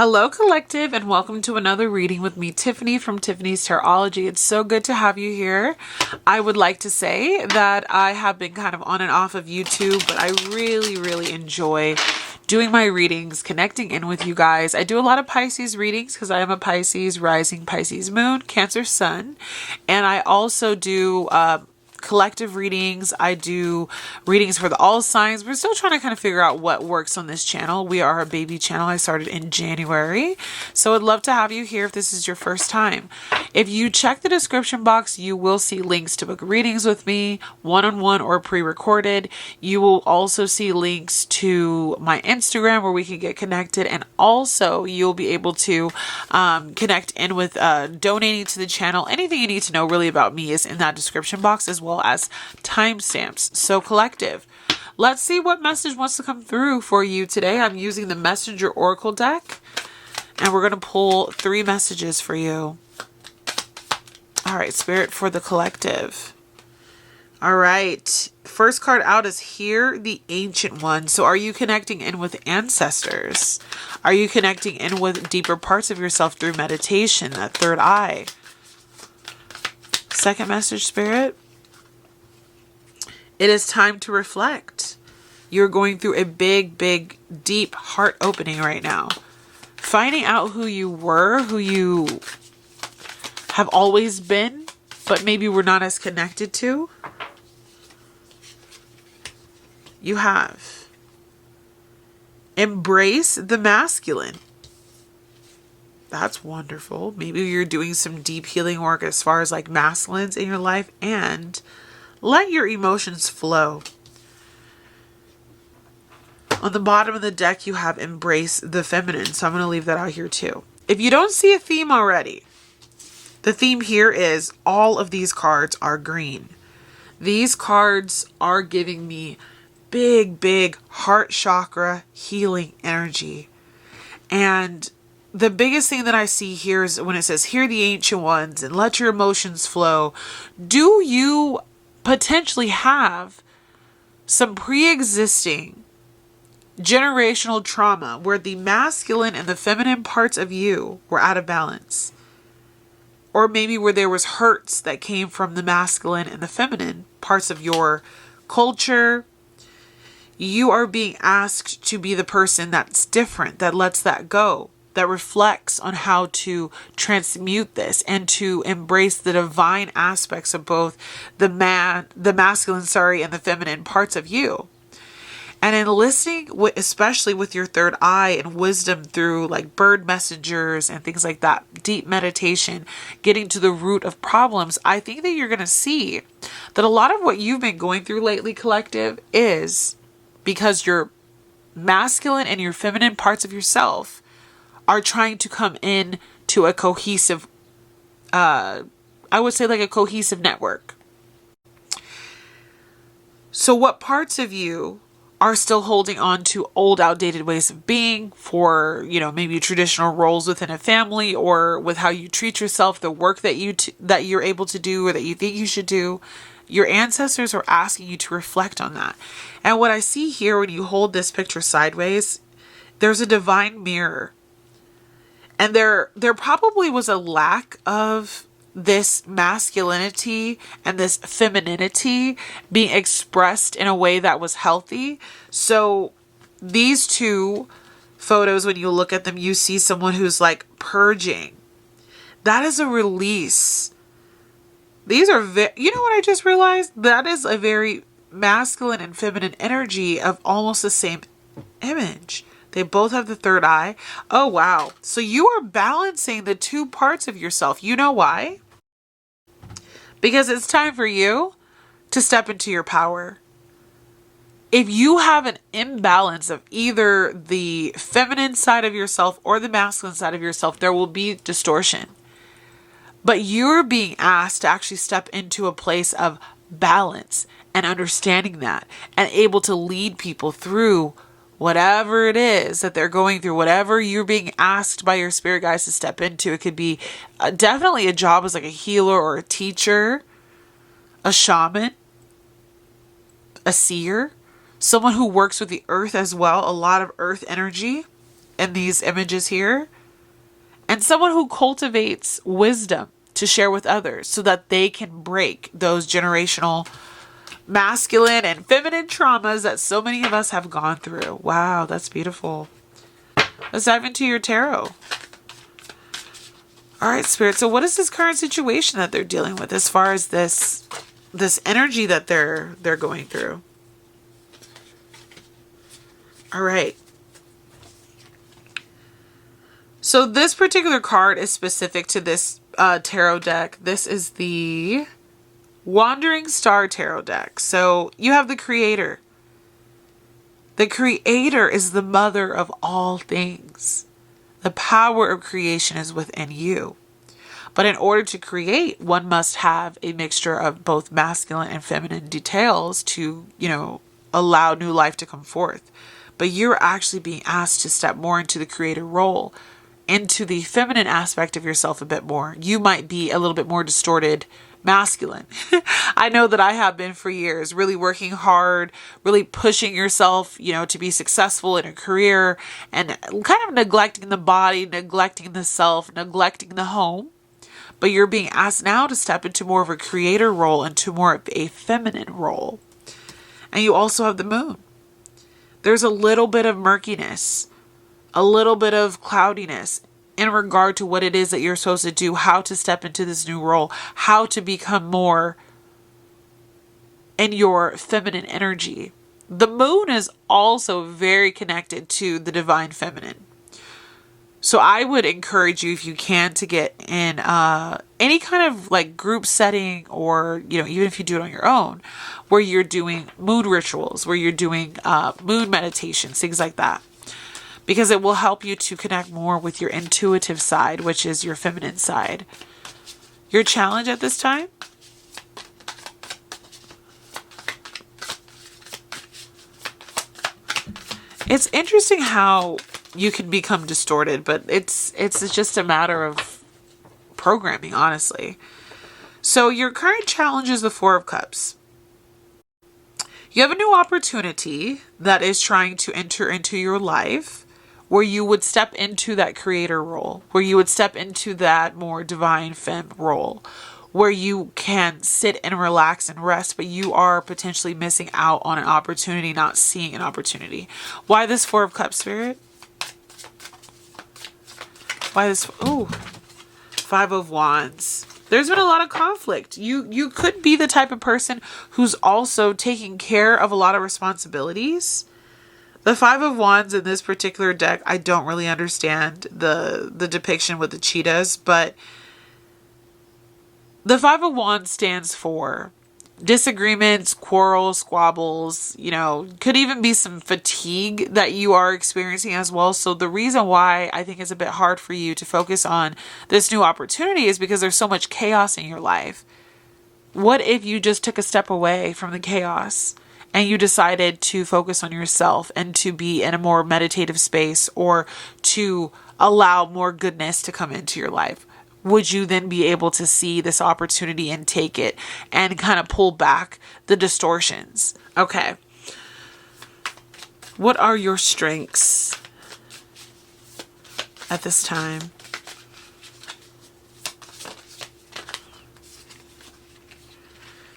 Hello, collective, and welcome to another reading with me, Tiffany from Tiffany's Tarology. It's so good to have you here. I would like to say that I have been kind of on and off of YouTube, but I really enjoy doing my readings, connecting in with you guys. I do a lot of Pisces readings because I am a Pisces rising, Pisces moon, Cancer sun, and I also do collective readings. I do readings for the all signs. We're still trying to kind of figure out what works on this channel. We are a baby channel. I started in January. So I'd love to have you here if this is your first time. If you check the description box, you will see links to book readings with me, one-on-one or pre-recorded. You will also see links to my Instagram where we can get connected. And also you'll be able to connect in with donating to the channel. Anything you need to know really about me is in that description box, as well as timestamps. So collective, let's see what message wants to come through for you today. I'm using the Messenger Oracle deck, and we're going to pull 3 messages for you. All right, Spirit, for the collective. All right, first card out is here, the Ancient One. So are you connecting in with ancestors? Are you connecting in with deeper parts of yourself through meditation, that third eye? Second message, Spirit. It is time to reflect. You're going through a big, deep heart opening right now. Finding out who you were, who you have always been, but maybe we're not as connected to. You have. Embrace the masculine. That's wonderful. Maybe you're doing some deep healing work as far as like masculines in your life, and let your emotions flow. On the bottom of the deck, you have embrace the feminine. So I'm going to leave that out here too. If you don't see a theme already, the theme here is all of these cards are green. These cards are giving me big heart chakra healing energy. And the biggest thing that I see here is when it says, hear the ancient ones and let your emotions flow. Do you potentially have some pre-existing generational trauma where the masculine and the feminine parts of you were out of balance? Or maybe where there was hurts that came from the masculine and the feminine parts of your culture. You are being asked to be the person that's different, that lets that go, that reflects on how to transmute this and to embrace the divine aspects of both the masculine, and the feminine parts of you. And in listening, especially with your third eye and wisdom through like bird messengers and things like that, deep meditation, getting to the root of problems, I think that you're going to see that a lot of what you've been going through lately, collective, is because your masculine and your feminine parts of yourself are trying to come in to a cohesive, I would say like a cohesive network. So what parts of you are still holding on to old, outdated ways of being for, maybe traditional roles within a family, or with how you treat yourself, the work that you're able to do or that you think you should do? Your ancestors are asking you to reflect on that. And what I see here when you hold this picture sideways, there's a divine mirror. And there probably was a lack of this masculinity and this femininity being expressed in a way that was healthy. So these two photos, when you look at them, you see someone who's like purging. That is a release. These are, you know what I just realized? That is a very masculine and feminine energy of almost the same image. They both have the third eye. Oh, wow. So you are balancing the two parts of yourself. You know why? Because it's time for you to step into your power. If you have an imbalance of either the feminine side of yourself or the masculine side of yourself, there will be distortion. But you're being asked to actually step into a place of balance and understanding that, and able to lead people through whatever it is that they're going through, whatever you're being asked by your spirit guides to step into. It could be definitely a job as like a healer or a teacher, a shaman, a seer, someone who works with the earth as well, a lot of earth energy. in these images here, and someone who cultivates wisdom to share with others so that they can break those generational masculine and feminine traumas that so many of us have gone through. Wow, that's beautiful. Let's dive into your tarot. All right, Spirit. So what is this current situation that they're dealing with as far as this energy that they're going through? All right. So this particular card is specific to this tarot deck. This is the Wandering Star Tarot deck. So you have the Creator. The Creator is the mother of all things. The power of creation is within you. But in order to create, one must have a mixture of both masculine and feminine details to, allow new life to come forth. But you're actually being asked to step more into the creator role, into the feminine aspect of yourself a bit more. You might be a little bit more distorted masculine. I know that I have been for years, really working hard, really pushing yourself, to be successful in a career, and kind of neglecting the body, neglecting the self, neglecting the home. But you're being asked now to step into more of a creator role, into more of a feminine role. And you also have the moon. There's a little bit of murkiness, a little bit of cloudiness in regard to what it is that you're supposed to do, how to step into this new role, how to become more in your feminine energy. The moon is also very connected to the divine feminine. So I would encourage you, if you can, to get in any kind of like group setting, or, even if you do it on your own, where you're doing moon rituals, where you're doing moon meditations, things like that. Because it will help you to connect more with your intuitive side, which is your feminine side. Your challenge at this time? It's interesting how you can become distorted, but it's just a matter of programming, honestly. So your current challenge is the Four of Cups. You have a new opportunity that is trying to enter into your life, where you would step into that creator role, where you would step into that more divine femme role, where you can sit and relax and rest, but you are potentially missing out on an opportunity, not seeing an opportunity. Why this Four of Cups, Spirit? Why this? Oh, Five of Wands. There's been a lot of conflict. You could be the type of person who's also taking care of a lot of responsibilities. The Five of Wands in this particular deck, I don't really understand the depiction with the cheetahs, but the Five of Wands stands for disagreements, quarrels, squabbles, could even be some fatigue that you are experiencing as well. So the reason why I think it's a bit hard for you to focus on this new opportunity is because there's so much chaos in your life. What if you just took a step away from the chaos and you decided to focus on yourself and to be in a more meditative space, or to allow more goodness to come into your life? Would you then be able to see this opportunity and take it and kind of pull back the distortions? Okay. What are your strengths at this time?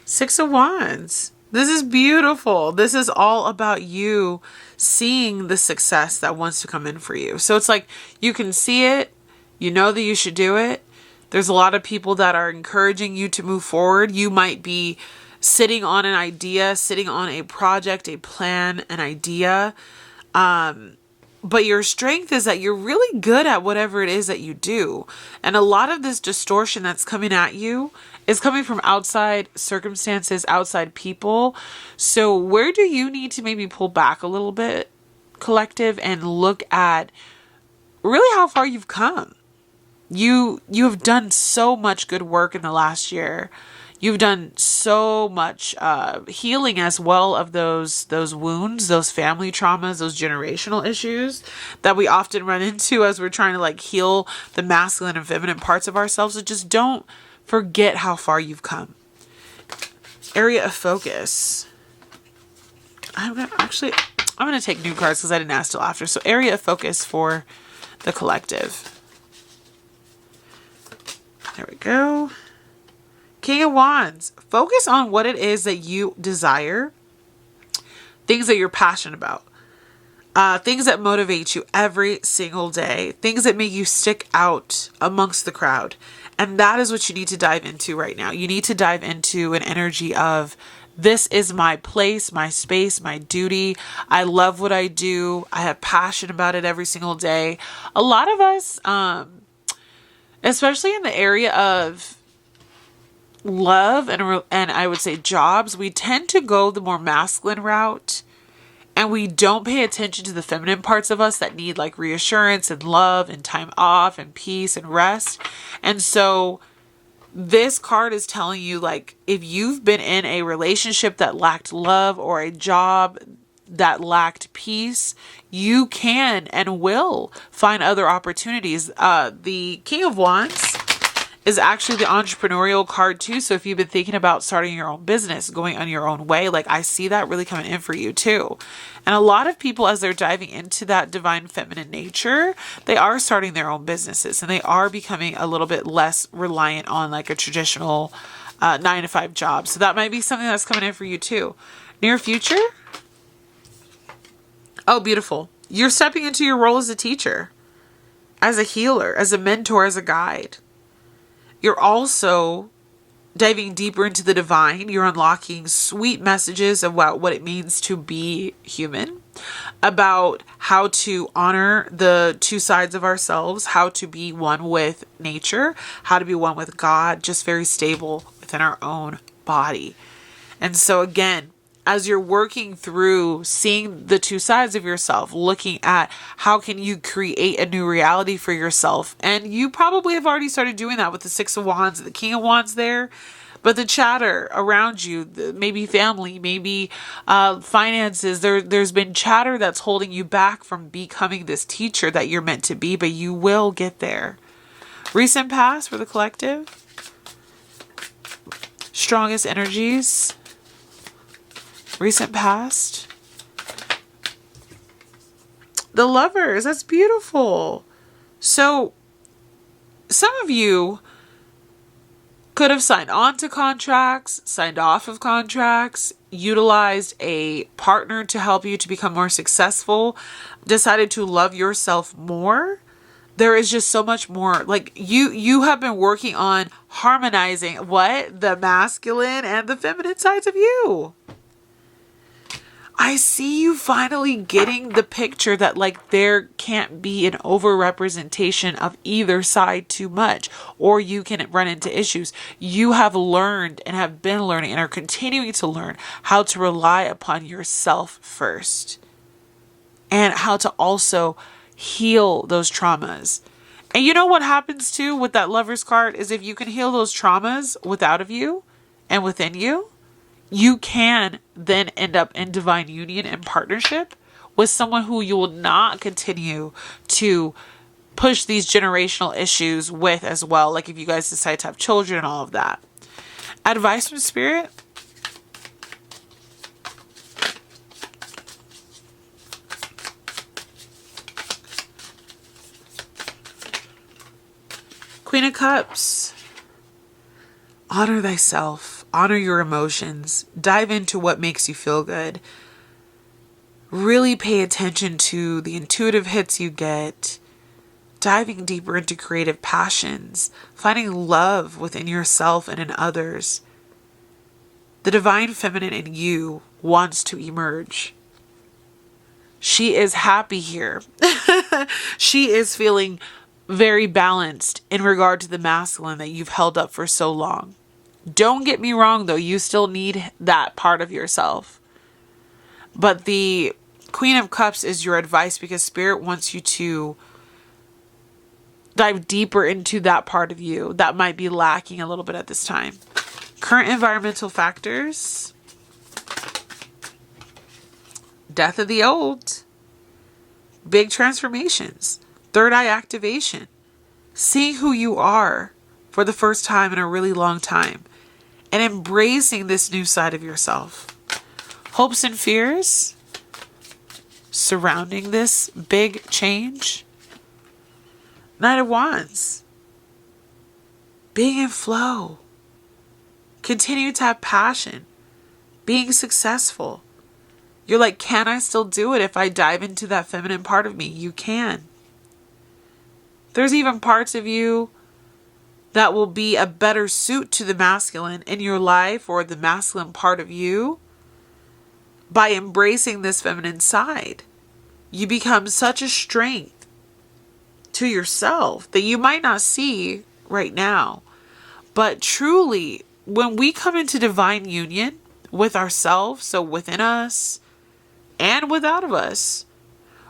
Six of Wands. This is beautiful. This is all about you seeing the success that wants to come in for you. So it's like you can see it. You know that you should do it. There's a lot of people that are encouraging you to move forward. You might be sitting on an idea, sitting on a project, a plan, an idea. But your strength is that you're really good at whatever it is that you do. And a lot of this distortion that's coming at you is coming from outside circumstances, outside people. So where do you need to maybe pull back a little bit, collective, and look at really how far you've come? You have done so much good work in the last year. You've done so much healing as well of those wounds, those family traumas, those generational issues that we often run into as we're trying to heal the masculine and feminine parts of ourselves. So just don't forget how far you've come. Area of focus. I'm gonna actually, I'm going to take new cards because I didn't ask till after. So area of focus for the collective. There we go. King of Wands. Focus on what it is that you desire. Things that you're passionate about. Things that motivate you every single day. Things that make you stick out amongst the crowd. And that is what you need to dive into right now. You need to dive into an energy of, this is my place, my space, my duty. I love what I do. I have passion about it every single day. A lot of us, especially in the area of love and I would say jobs, we tend to go the more masculine route, and we don't pay attention to the feminine parts of us that need like reassurance and love and time off and peace and rest. And so this card is telling you, like, if you've been in a relationship that lacked love or a job that lacked peace, you can and will find other opportunities. The King of Wands is actually the entrepreneurial card too. So if you've been thinking about starting your own business, going on your own way, like I see that really coming in for you too. And a lot of people, as they're diving into that divine feminine nature, they are starting their own businesses and they are becoming a little bit less reliant on like a traditional 9-to-5 job. So that might be something that's coming in for you too. Near future. Oh, beautiful. You're stepping into your role as a teacher, as a healer, as a mentor, as a guide. You're also diving deeper into the divine. You're unlocking sweet messages about what it means to be human, about how to honor the two sides of ourselves, how to be one with nature, how to be one with God, just very stable within our own body. And so again, as you're working through seeing the two sides of yourself, looking at how can you create a new reality for yourself. And you probably have already started doing that with the Six of Wands, the King of Wands there. But the chatter around you, maybe family, maybe finances, there's been chatter that's holding you back from becoming this teacher that you're meant to be, but you will get there. Recent past for the collective. Strongest energies. Recent past. The Lovers. That's beautiful. So some of you could have signed on to contracts, signed off of contracts, utilized a partner to help you to become more successful, decided to love yourself more. There is just so much more. Like you have been working on harmonizing the masculine and the feminine sides of you. I see you finally getting the picture that like there can't be an overrepresentation of either side too much, or you can run into issues. You have learned and have been learning and are continuing to learn how to rely upon yourself first, and how to also heal those traumas. And you know what happens too with that Lover's card is if you can heal those traumas without of you and within you, you can then end up in divine union and partnership with someone who you will not continue to push these generational issues with as well. Like if you guys decide to have children and all of that. Advice from Spirit. Queen of Cups. Honor thyself. Honor your emotions. Dive into what makes you feel good. Really pay attention to the intuitive hits you get. Diving deeper into creative passions. Finding love within yourself and in others. The divine feminine in you wants to emerge. She is happy here. She is feeling very balanced in regard to the masculine that you've held up for so long. Don't get me wrong though, you still need that part of yourself. But the Queen of Cups is your advice because Spirit wants you to dive deeper into that part of you that might be lacking a little bit at this time. Current environmental factors. Death of the old. Big transformations. Third eye activation. Seeing who you are for the first time in a really long time. And embracing this new side of yourself. Hopes and fears. surrounding this big change? Knight of Wands. Being in flow. Continue to have passion. Being successful. You're like, can I still do it if I dive into that feminine part of me? You can. There's even parts of you that will be a better suit to the masculine in your life, or the masculine part of you, by embracing this feminine side. You become such a strength to yourself that you might not see right now. But truly, when we come into divine union with ourselves, so within us and without of us,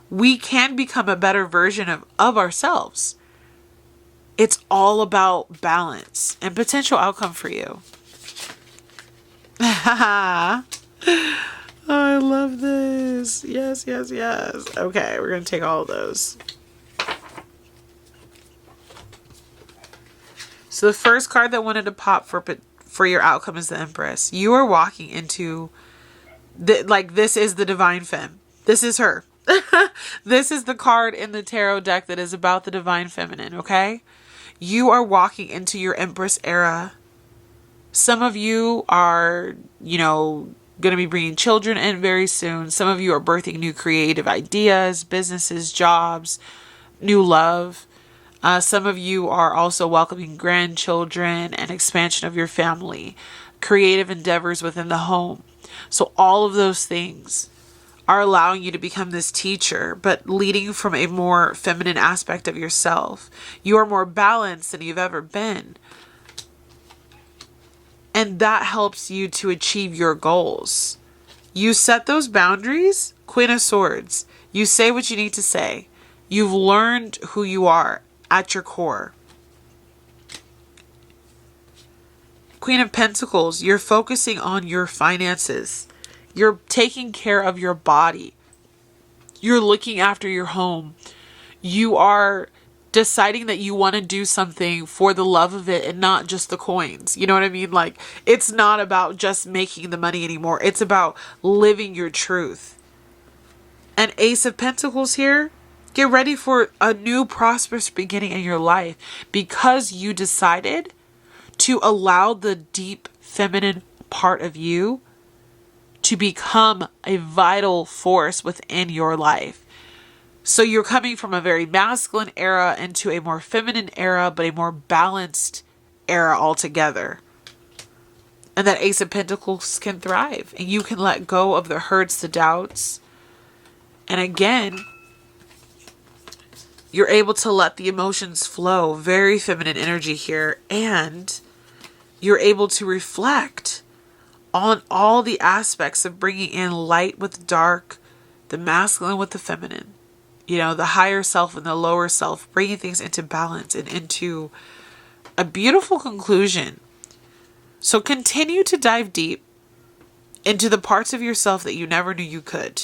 we can become a better version of ourselves. It's all about balance and potential outcome for you. Oh, I love this. Yes, yes, yes. Okay, we're going to take all of those. So the first card that wanted to pop for your outcome is the Empress. You are walking into, this is the divine femme. This is her. This is the card in the tarot deck that is about the divine feminine, okay? You are walking into your Empress era. Some of you are, going to be bringing children in very soon. Some of you are birthing new creative ideas, businesses, jobs, new love. Some of you are also welcoming grandchildren and expansion of your family, creative endeavors within the home. So all of those things are allowing you to become this teacher, but leading from a more feminine aspect of yourself. You are more balanced than you've ever been. And that helps you to achieve your goals. You set those boundaries, Queen of Swords. You say what you need to say. You've learned who you are at your core. Queen of Pentacles, you're focusing on your finances. You're taking care of your body. You're looking after your home. You are deciding that you want to do something for the love of it and not just the coins. You know what I mean? Like, it's not about just making the money anymore. It's about living your truth. And Ace of Pentacles here, get ready for a new prosperous beginning in your life because you decided to allow the deep feminine part of you to become a vital force within your life. So you're coming from a very masculine era into a more feminine era, but a more balanced era altogether. And that Ace of Pentacles can thrive. And you can let go of the hurts, the doubts. And again, you're able to let the emotions flow. Very feminine energy here. And you're able to reflect on all the aspects of bringing in light with dark, the masculine with the feminine. The higher self and the lower self, bringing things into balance and into a beautiful conclusion. So continue to dive deep into the parts of yourself that you never knew you could.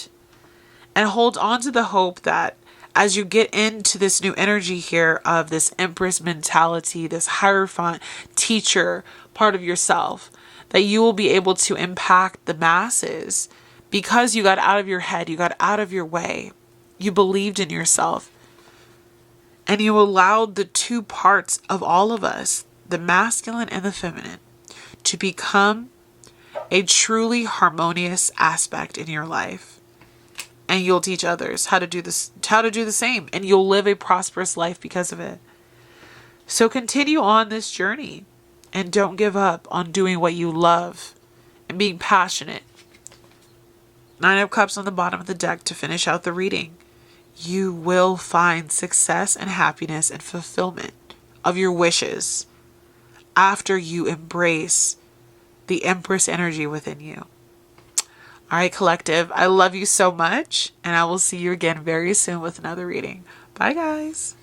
And hold on to the hope that as you get into this new energy here of this Empress mentality, this Hierophant teacher part of yourself, that you will be able to impact the masses because you got out of your head, you got out of your way. You believed in yourself. And you allowed the two parts of all of us, the masculine and the feminine, to become a truly harmonious aspect in your life. And you'll teach others how to do the same. And you'll live a prosperous life because of it. So continue on this journey. And don't give up on doing what you love and being passionate. 9 of Cups on the bottom of the deck to finish out the reading. You will find success and happiness and fulfillment of your wishes after you embrace the Empress energy within you. All right, collective, I love you so much, and I will see you again very soon with another reading. Bye, guys.